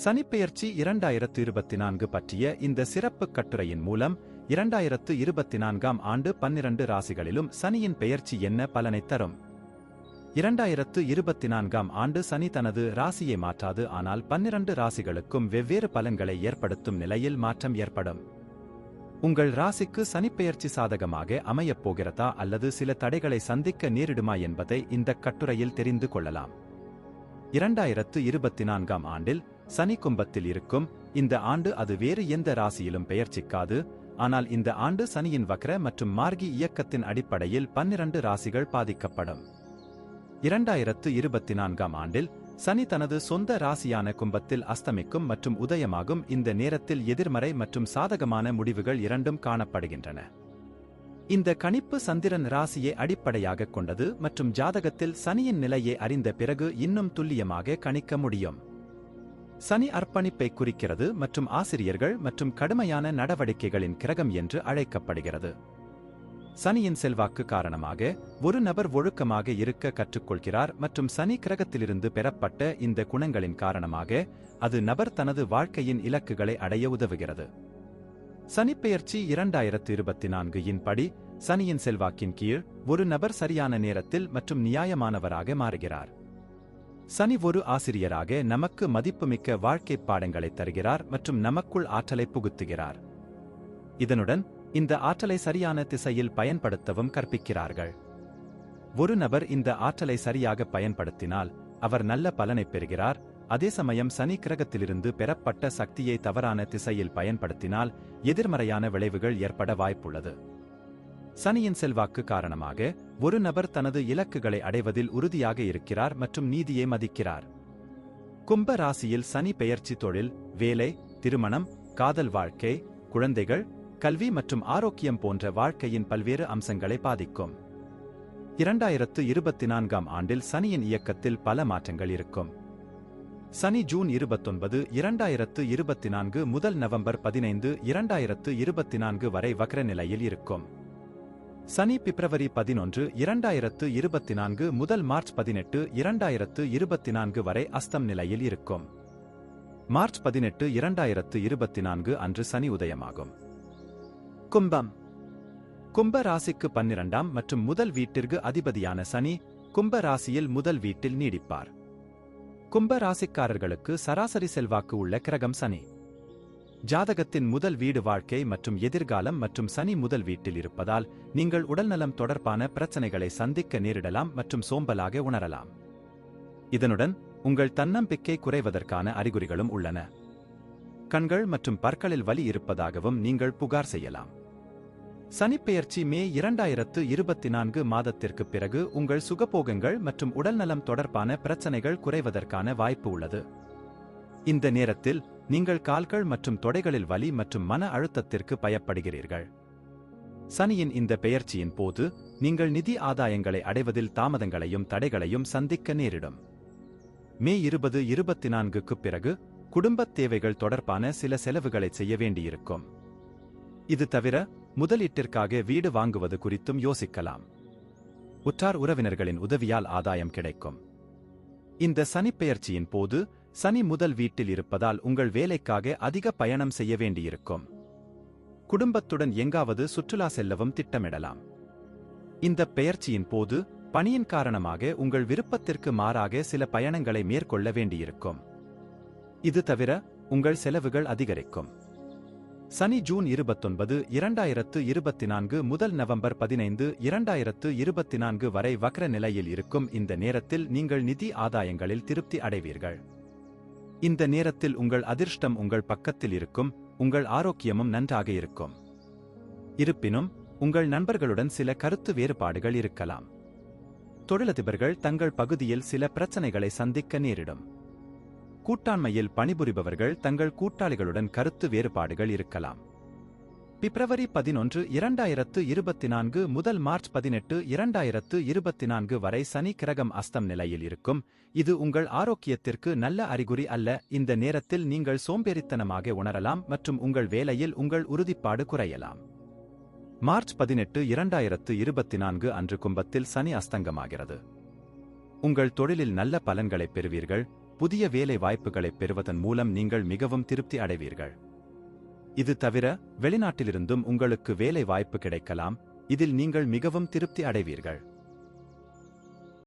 சனிப்பெயர்ச்சி 2024 பற்றிய இந்த சிறப்பு கட்டுரையின் மூலம் 2024ஆம் ஆண்டு 12 ராசிகளிலும் சனியின் பெயர்ச்சி என்ன பலனை தரும்? 2024ஆம் ஆண்டு சனி தனது ராசியை மாற்றாது, ஆனால் 12 ராசிகளுக்கும் வெவ்வேறு பலன்களை ஏற்படுத்தும் நிலையில் மாற்றம் ஏற்படும். உங்கள் ராசிக்கு சனிப்பெயர்ச்சி சாதகமாக அமையப் போகிறதா அல்லது சில தடைகளை சந்திக்க நேரிடுமா என்பதை இந்த கட்டுரையில் தெரிந்து கொள்ளலாம். 2024ஆம் ஆண்டில் சனி கும்பத்தில் இருக்கும். இந்த ஆண்டு அது வேறு எந்த ராசியிலும் பெயர்ச்சிக்காது. ஆனால் இந்த ஆண்டு சனியின் வக்ர மற்றும் மார்கி இயக்கத்தின் அடிப்படையில் 12 ராசிகள் பாதிக்கப்படும். 2024ஆம் ஆண்டில் சனி தனது சொந்த ராசியான கும்பத்தில் அஸ்தமிக்கும் மற்றும் உதயமாகும். இந்த நேரத்தில் எதிர்மறை மற்றும் சாதகமான முடிவுகள் இரண்டும் காணப்படுகின்றன. இந்த கணிப்பு சந்திரன் ராசியை அடிப்படையாகக் கொண்டது மற்றும் ஜாதகத்தில் சனியின் நிலையை அறிந்த பிறகு இன்னும் துல்லியமாக கணிக்க முடியும். சனி அர்ப்பணிப்பை குறிக்கிறது மற்றும் ஆசிரியர்கள் மற்றும் கடுமையான நடவடிக்கைகளின் கிரகம் என்று அழைக்கப்படுகிறது. சனியின் செல்வாக்கு காரணமாக ஒரு நபர் ஒழுக்கமாக இருக்க கற்றுக்கொள்கிறார் மற்றும் சனி கிரகத்திலிருந்து பெறப்பட்ட இந்த குணங்களின் காரணமாக அது நபர் தனது வாழ்க்கையின் இலக்குகளை அடைய உதவுகிறது. சனிப்பெயர்ச்சி 2024 படி சனியின் செல்வாக்கின் கீழ் ஒரு நபர் சரியான நேரத்தில் மற்றும் நியாயமானவராக மாறுகிறார். சனி ஒரு ஆசிரியராக நமக்கு மதிப்புமிக்க வாழ்க்கை பாடங்களை தருகிறார் மற்றும் நமக்குள் ஆற்றலை புகுத்துகிறார். இதனுடன் இந்த ஆற்றலை சரியான திசையில் பயன்படுத்தவும் கற்பிக்கிறார்கள். ஒரு நபர் இந்த ஆற்றலை சரியாக பயன்படுத்தினால் அவர் நல்ல பலனை பெறுகிறார். அதே சமயம் சனி கிரகத்திலிருந்து பெறப்பட்ட சக்தியை தவறான திசையில் பயன்படுத்தினால் எதிர்மறையான விளைவுகள் ஏற்பட வாய்ப்புள்ளது. சனியின் செல்வாக்கு காரணமாக ஒரு நபர் தனது இலக்குகளை அடைவதில் உறுதியாக இருக்கிறார் மற்றும் நீதியை மதிக்கிறார். கும்ப ராசியில் சனி பெயர்ச்சி தொழில், வேலை, திருமணம், காதல் வாழ்க்கை, குழந்தைகள், கல்வி மற்றும் ஆரோக்கியம் போன்ற வாழ்க்கையின் பல்வேறு அம்சங்களை பாதிக்கும். 2024ஆம் ஆண்டில் சனியின் இயக்கத்தில் பல மாற்றங்கள் இருக்கும். சனி ஜூன் 29, 2024 முதல் நவம்பர் 15, 2024 வரை வக்ர நிலையில் இருக்கும். சனி பிப்ரவரி 11, 2024 முதல் மார்ச் 18, 2024 வரை அஸ்தம் நிலையில் இருக்கும். மார்ச் 18, 2024 அன்று சனி உதயமாகும். கும்பம். கும்ப ராசிக்கு 12ஆம் மற்றும் முதல் வீட்டிற்கு அதிபதியான சனி கும்ப ராசியில் முதல் வீட்டில் நீடிப்பார். கும்ப ராசிக்காரர்களுக்கு சராசரி செல்வாக்கு உள்ள கிரகம் சனி. ஜாதகத்தின் முதல் வீடு வாழ்க்கை மற்றும் எதிர்காலம் மற்றும் சனி முதல் வீட்டில் இருப்பதால் நீங்கள் உடல்நலம் தொடர்பான பிரச்சனைகளை சந்திக்க நேரிடலாம் மற்றும் சோம்பலாக உணரலாம். இதனுடன் உங்கள் தன்னம்பிக்கை குறைவதற்கான அறிகுறிகளும் உள்ளன. கண்கள் மற்றும் பற்களில் வலி இருப்பதாகவும் நீங்கள் புகார் செய்யலாம். சனிப்பெயர்ச்சி மே 2024 மாதத்திற்குப் பிறகு உங்கள் சுகபோகங்கள் மற்றும் உடல்நலம் தொடர்பான பிரச்சனைகள் குறைவதற்கான வாய்ப்பு உள்ளது. இந்த நேரத்தில் நீங்கள் கால்கள் மற்றும் தொடைகளில் வலி மற்றும் மன அழுத்தத்திற்கு பயப்படுகிறீர்கள். சனியின் இந்த பெயர்ச்சியின் போது நீங்கள் நிதி ஆதாயங்களை அடைவதில் தாமதங்களையும் தடைகளையும் சந்திக்க நேரிடும். மே 2024க்குப் பிறகு குடும்பத் தேவைகள் தொடர்பான சில செலவுகளை செய்ய வேண்டியிருக்கும். இது தவிர முதலீட்டிற்காக வீடு வாங்குவது குறித்தும் யோசிக்கலாம். உற்றார் உறவினர்களின் உதவியால் ஆதாயம் கிடைக்கும். இந்த சனிப்பெயர்ச்சியின் போது சனி முதல் வீட்டில் இருப்பதால் உங்கள் வேலைக்காக அதிக பயணம் செய்ய வேண்டியிருக்கும். குடும்பத்துடன் எங்காவது சுற்றுலா செல்லவும் திட்டமிடலாம். இந்த பெயர்ச்சியின் போது பணியின் காரணமாக உங்கள் விருப்பத்திற்கு மாறாக சில பயணங்களை மேற்கொள்ள வேண்டியிருக்கும். இது தவிர உங்கள் செலவுகள் அதிகரிக்கும். சனி ஜூன் 29, 2024 முதல் நவம்பர் 15, 2024 வரை வக்ர நிலையில் இருக்கும். இந்த நேரத்தில் நீங்கள் நிதி ஆதாயங்களில் திருப்தி அடைவீர்கள். இந்த நேரத்தில் உங்கள் அதிர்ஷ்டம் உங்கள் பக்கத்தில் இருக்கும். உங்கள் ஆரோக்கியமும் நன்றாக இருக்கும். இருப்பினும் உங்கள் நண்பர்களுடன் சில கருத்து வேறுபாடுகள் இருக்கலாம். தொழிலதிபர்கள் தங்கள் பகுதியில் சில பிரச்சனைகளை சந்திக்க நேரிடும். கூட்டாண்மையில் பணிபுரிபவர்கள் தங்கள் கூட்டாளிகளுடன் கருத்து வேறுபாடுகள் இருக்கலாம். பிப்ரவரி 11, 2024 முதல் மார்ச் 18, 2024 வரை சனி கிரகம் அஸ்தம் நிலையில் இருக்கும். இது உங்கள் ஆரோக்கியத்திற்கு நல்ல அறிகுறி அல்ல. இந்த நேரத்தில் நீங்கள் சோம்பேறித்தனமாக உணரலாம் மற்றும் உங்கள் வேலையில் உங்கள் உறுதிப்பாடு குறையலாம். மார்ச் 18, 2024 அன்று கும்பத்தில் சனி அஸ்தங்கமாகிறது. உங்கள் தொழிலில் நல்ல பலன்களைப் பெறுவீர்கள். புதிய வேலை வாய்ப்புகளைப் பெறுவதன் மூலம் நீங்கள் மிகவும் திருப்தி அடைவீர்கள். இது தவிர, வெளிநாட்டிலிருந்தும் உங்களுக்கு வேலை வாய்ப்பு கிடைக்கலாம், இதில் நீங்கள் மிகவும் திருப்தி அடைவீர்கள்.